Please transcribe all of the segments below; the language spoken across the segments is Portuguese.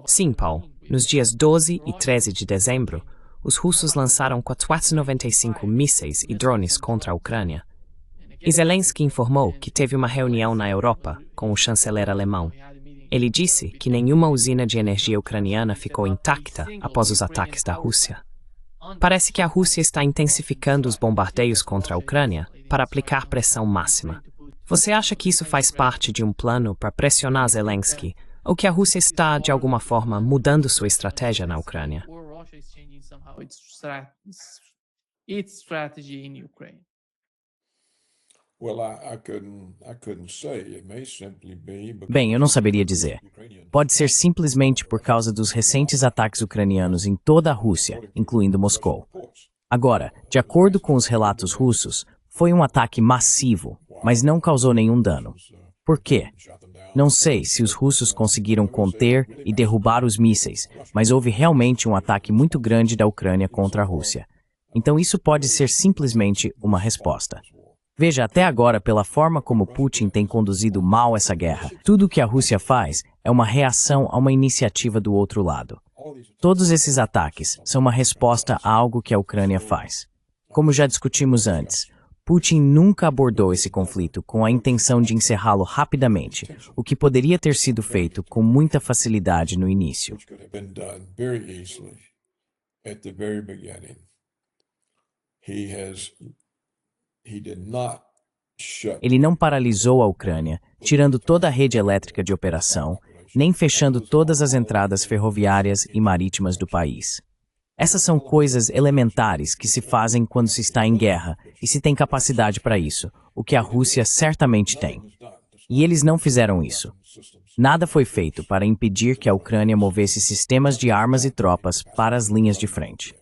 Sim, Paul. Nos dias 12 e 13 de dezembro, os russos lançaram 495 mísseis e drones contra a Ucrânia. E Zelensky informou que teve uma reunião na Europa com o chanceler alemão. Ele disse que nenhuma usina de energia ucraniana ficou intacta após os ataques da Rússia. Parece que a Rússia está intensificando os bombardeios contra a Ucrânia para aplicar pressão máxima. Você acha que isso faz parte de um plano para pressionar Zelensky, ou que a Rússia está, de alguma forma, mudando sua estratégia na Ucrânia? Bem, eu não saberia dizer. Pode ser simplesmente por causa dos recentes ataques ucranianos em toda a Rússia, incluindo Moscou. Agora, de acordo com os relatos russos, foi um ataque massivo, mas não causou nenhum dano. Por quê? Não sei se os russos conseguiram conter e derrubar os mísseis, mas houve realmente um ataque muito grande da Ucrânia contra a Rússia. Então isso pode ser simplesmente uma resposta. Veja, até agora, pela forma como Putin tem conduzido mal essa guerra, tudo o que a Rússia faz é uma reação a uma iniciativa do outro lado. Todos esses ataques são uma resposta a algo que a Ucrânia faz. Como já discutimos antes, Putin nunca abordou esse conflito com a intenção de encerrá-lo rapidamente, o que poderia ter sido feito com muita facilidade no início. Ele não paralisou a Ucrânia, tirando toda a rede elétrica de operação, nem fechando todas as entradas ferroviárias e marítimas do país. Essas são coisas elementares que se fazem quando se está em guerra e se tem capacidade para isso, o que a Rússia certamente tem. E eles não fizeram isso. Nada foi feito para impedir que a Ucrânia movesse sistemas de armas e tropas para as linhas de frente.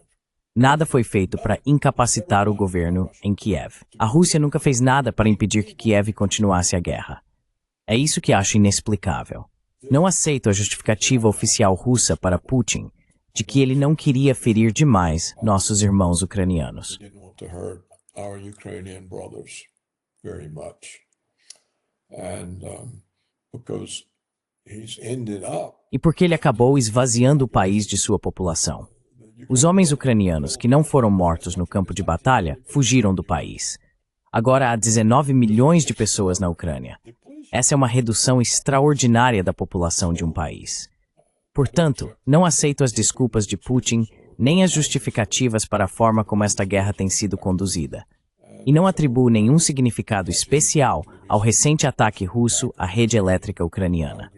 Nada foi feito para incapacitar o governo em Kiev. A Rússia nunca fez nada para impedir que Kiev continuasse a guerra. É isso que acho inexplicável. Não aceito a justificativa oficial russa para Putin de que ele não queria ferir demais nossos irmãos ucranianos. E porque ele acabou esvaziando o país de sua população. Os homens ucranianos que não foram mortos no campo de batalha fugiram do país. Agora há 19 milhões de pessoas na Ucrânia. Essa é uma redução extraordinária da população de um país. Portanto, não aceito as desculpas de Putin, nem as justificativas para a forma como esta guerra tem sido conduzida. E não atribuo nenhum significado especial ao recente ataque russo à rede elétrica ucraniana.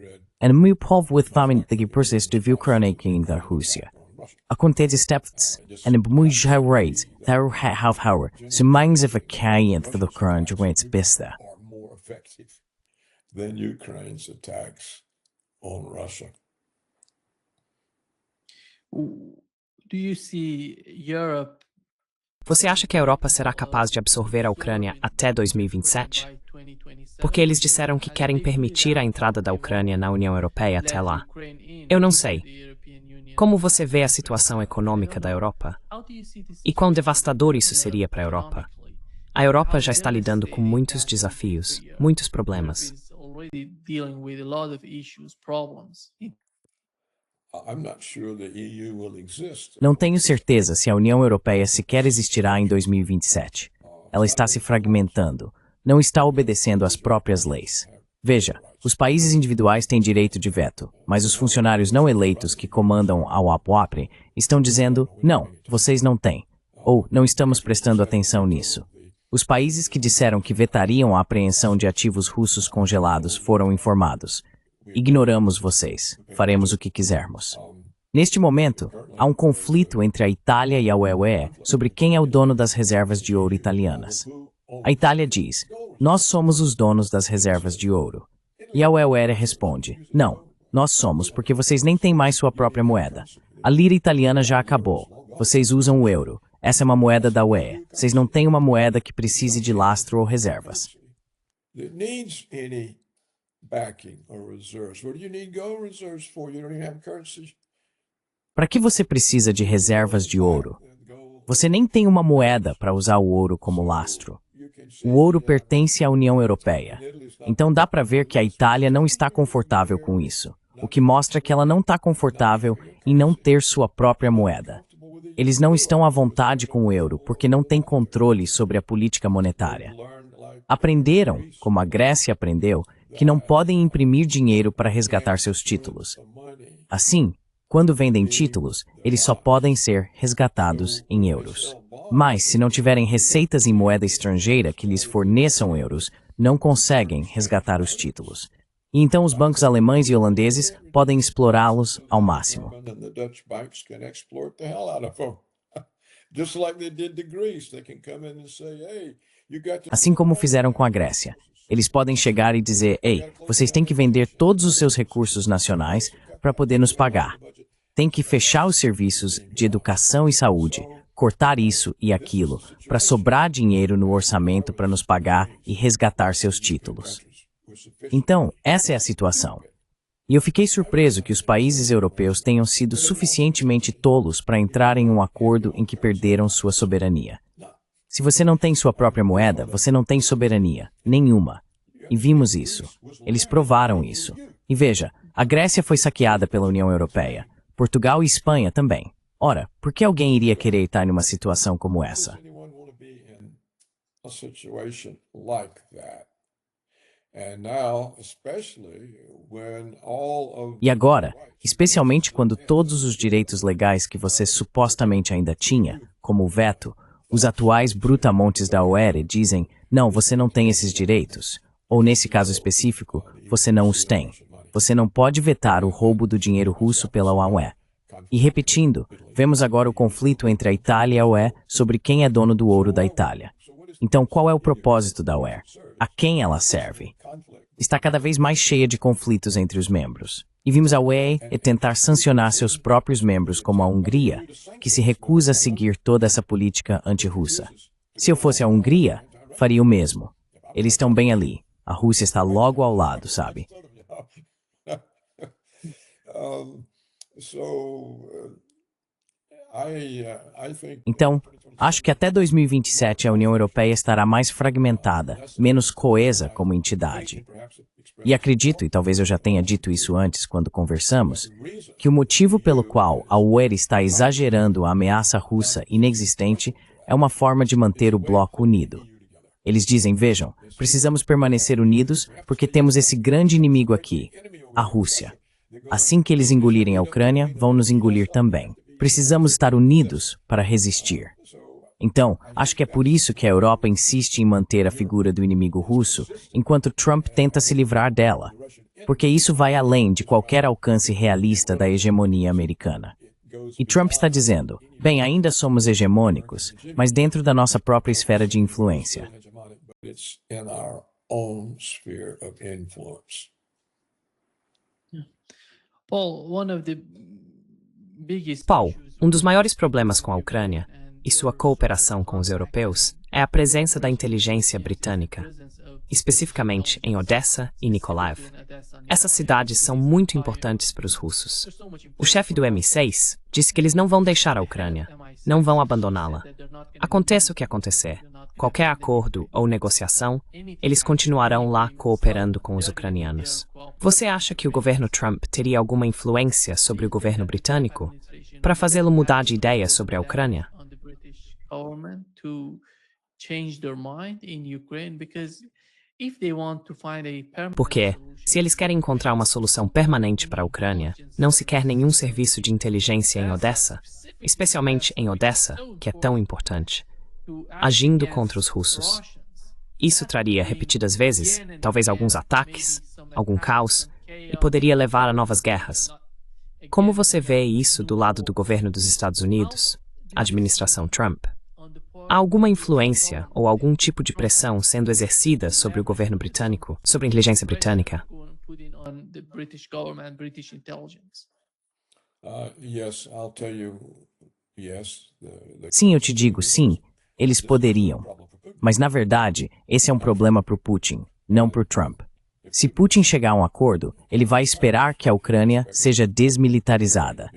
Meu povo famine que persiste de Ucrânia da Rússia. Acontece steps and muitos raids that have power, so minds of a client for the current rates besta. Than Ukraine's attacks on Russia. Você acha que a Europa será capaz de absorver a Ucrânia até 2027? Porque eles disseram que querem permitir a entrada da Ucrânia na União Europeia até lá. Eu não sei. Como você vê a situação econômica da Europa? E quão devastador isso seria para a Europa? A Europa já está lidando com muitos desafios, muitos problemas. Não tenho certeza se a União Europeia sequer existirá em 2027. Ela está se fragmentando, não está obedecendo às próprias leis. Veja, os países individuais têm direito de veto, mas os funcionários não eleitos que comandam a OAPWAPRE estão dizendo, não, vocês não têm, ou não estamos prestando atenção nisso. Os países que disseram que vetariam a apreensão de ativos russos congelados foram informados. Ignoramos vocês, faremos o que quisermos. Neste momento, há um conflito entre a Itália e a UE sobre quem é o dono das reservas de ouro italianas. A Itália diz, nós somos os donos das reservas de ouro. E a UE responde, não, nós somos porque vocês nem têm mais sua própria moeda. A lira italiana já acabou, vocês usam o euro. Essa é uma moeda da UE. Vocês não têm uma moeda que precise de lastro ou reservas. Para que você precisa de reservas de ouro? Você nem tem uma moeda para usar o ouro como lastro. O ouro pertence à União Europeia. Então dá para ver que a Itália não está confortável com isso, o que mostra que ela não está confortável em não ter sua própria moeda. Eles não estão à vontade com o euro porque não têm controle sobre a política monetária. Aprenderam, como a Grécia aprendeu, que não podem imprimir dinheiro para resgatar seus títulos. Assim, quando vendem títulos, eles só podem ser resgatados em euros. Mas, se não tiverem receitas em moeda estrangeira que lhes forneçam euros, não conseguem resgatar os títulos. E então os bancos alemães e holandeses podem explorá-los ao máximo. Assim como fizeram com a Grécia. Eles podem chegar e dizer, ei, vocês têm que vender todos os seus recursos nacionais para poder nos pagar. Tem que fechar os serviços de educação e saúde, cortar isso e aquilo, para sobrar dinheiro no orçamento para nos pagar e resgatar seus títulos. Então, essa é a situação. E eu fiquei surpreso que os países europeus tenham sido suficientemente tolos para entrar em um acordo em que perderam sua soberania. Se você não tem sua própria moeda, você não tem soberania nenhuma. E vimos isso. Eles provaram isso. E veja, a Grécia foi saqueada pela União Europeia. Portugal e Espanha também. Ora, por que alguém iria querer estar em uma situação como essa? E agora, especialmente quando todos os direitos legais que você supostamente ainda tinha, como o veto, os atuais brutamontes da UE dizem, não, você não tem esses direitos. Ou nesse caso específico, você não os tem. Você não pode vetar o roubo do dinheiro russo pela UE. E repetindo, vemos agora o conflito entre a Itália e a UE sobre quem é dono do ouro da Itália. Então, qual é o propósito da UE? A quem ela serve? Está cada vez mais cheia de conflitos entre os membros. E vimos a UE tentar sancionar seus próprios membros, como a Hungria, que se recusa a seguir toda essa política anti-russa. Se eu fosse a Hungria, faria o mesmo. Eles estão bem ali. A Rússia está logo ao lado, sabe? Então, acho que até 2027 a União Europeia estará mais fragmentada, menos coesa como entidade. E acredito, e talvez eu já tenha dito isso antes quando conversamos, que o motivo pelo qual a UE está exagerando a ameaça russa inexistente é uma forma de manter o bloco unido. Eles dizem, vejam, precisamos permanecer unidos porque temos esse grande inimigo aqui, a Rússia. Assim que eles engolirem a Ucrânia, vão nos engolir também. Precisamos estar unidos para resistir. Então, acho que é por isso que a Europa insiste em manter a figura do inimigo russo, enquanto Trump tenta se livrar dela. Porque isso vai além de qualquer alcance realista da hegemonia americana. E Trump está dizendo, bem, ainda somos hegemônicos, mas dentro da nossa própria esfera de influência. Paul, um dos maiores problemas com a Ucrânia e sua cooperação com os europeus é a presença da inteligência britânica, especificamente em Odessa e Mykolaiv. Essas cidades são muito importantes para os russos. O chefe do MI6 disse que eles não vão deixar a Ucrânia, não vão abandoná-la. Aconteça o que acontecer, qualquer acordo ou negociação, eles continuarão lá cooperando com os ucranianos. Você acha que o governo Trump teria alguma influência sobre o governo britânico para fazê-lo mudar de ideia sobre a Ucrânia? Porque, se eles querem encontrar uma solução permanente para a Ucrânia, não se quer nenhum serviço de inteligência em Odessa, especialmente em Odessa, que é tão importante, agindo contra os russos. Isso traria repetidas vezes, talvez alguns ataques, algum caos, e poderia levar a novas guerras. Como você vê isso do lado do governo dos Estados Unidos, a administração Trump? Há alguma influência ou algum tipo de pressão sendo exercida sobre o governo britânico, sobre a inteligência britânica? Sim, eu te digo, sim, eles poderiam. Mas, na verdade, esse é um problema para o Putin, não para o Trump. Se Putin chegar a um acordo, ele vai esperar que a Ucrânia seja desmilitarizada.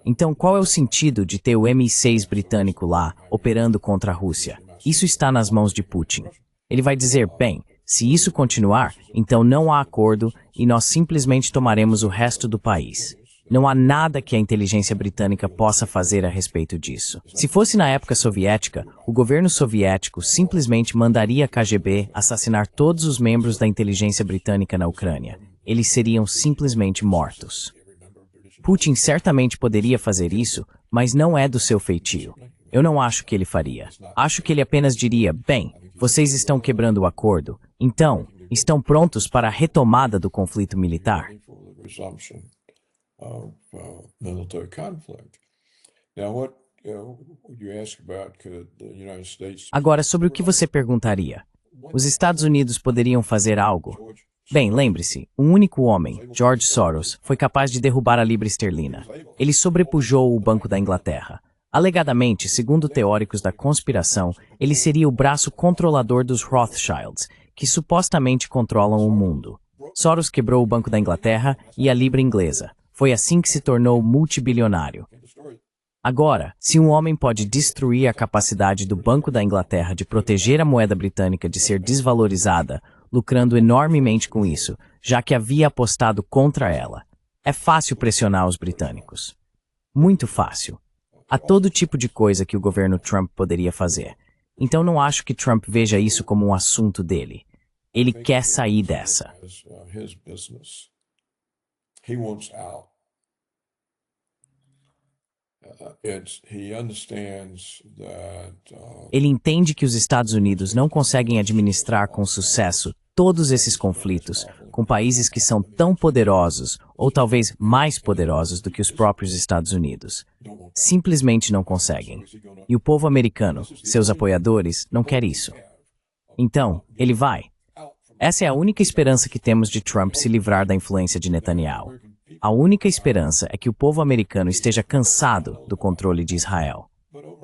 Então, qual é o sentido de ter o MI6 britânico lá, operando contra a Rússia? Isso está nas mãos de Putin. Ele vai dizer, bem, se isso continuar, então não há acordo e nós simplesmente tomaremos o resto do país. Não há nada que a inteligência britânica possa fazer a respeito disso. Se fosse na época soviética, o governo soviético simplesmente mandaria a KGB assassinar todos os membros da inteligência britânica na Ucrânia. Eles seriam simplesmente mortos. Putin certamente poderia fazer isso, mas não é do seu feitio. Eu não acho que ele faria. Acho que ele apenas diria, bem, vocês estão quebrando o acordo, então, estão prontos para a retomada do conflito militar? Of military conflict. Now, what you ask about could the United States. Agora, sobre o que você perguntaria? Os Estados Unidos poderiam fazer algo? Bem, lembre-se, um único homem, George Soros, foi capaz de derrubar a libra esterlina. Ele sobrepujou o Banco da Inglaterra. Alegadamente, segundo teóricos da conspiração, ele seria o braço controlador dos Rothschilds, que supostamente controlam o mundo. Soros quebrou o Banco da Inglaterra e a libra inglesa. Foi assim que se tornou multibilionário. Agora, se um homem pode destruir a capacidade do Banco da Inglaterra de proteger a moeda britânica de ser desvalorizada, lucrando enormemente com isso, já que havia apostado contra ela, é fácil pressionar os britânicos. Muito fácil. Há todo tipo de coisa que o governo Trump poderia fazer. Então não acho que Trump veja isso como um assunto dele. Ele quer sair dessa. He wants out. Ele entende que os Estados Unidos não conseguem administrar com sucesso todos esses conflitos com países que são tão poderosos ou talvez mais poderosos do que os próprios Estados Unidos. Simplesmente não conseguem. E o povo americano, seus apoiadores, não quer isso. Então, ele vai. Essa é a única esperança que temos de Trump se livrar da influência de Netanyahu. A única esperança é que o povo americano esteja cansado do controle de Israel.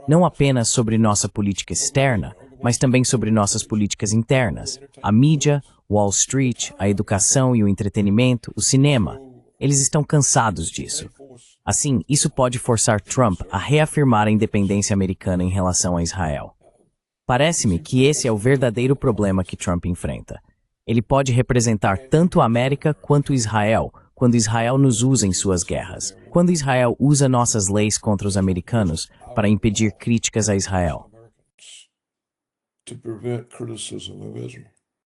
Não apenas sobre nossa política externa, mas também sobre nossas políticas internas. A mídia, Wall Street, a educação e o entretenimento, o cinema. Eles estão cansados disso. Assim, isso pode forçar Trump a reafirmar a independência americana em relação a Israel. Parece-me que esse é o verdadeiro problema que Trump enfrenta. Ele pode representar tanto a América quanto Israel, quando Israel nos usa em suas guerras, quando Israel usa nossas leis contra os americanos para impedir críticas a Israel. To prevent criticism of Israel.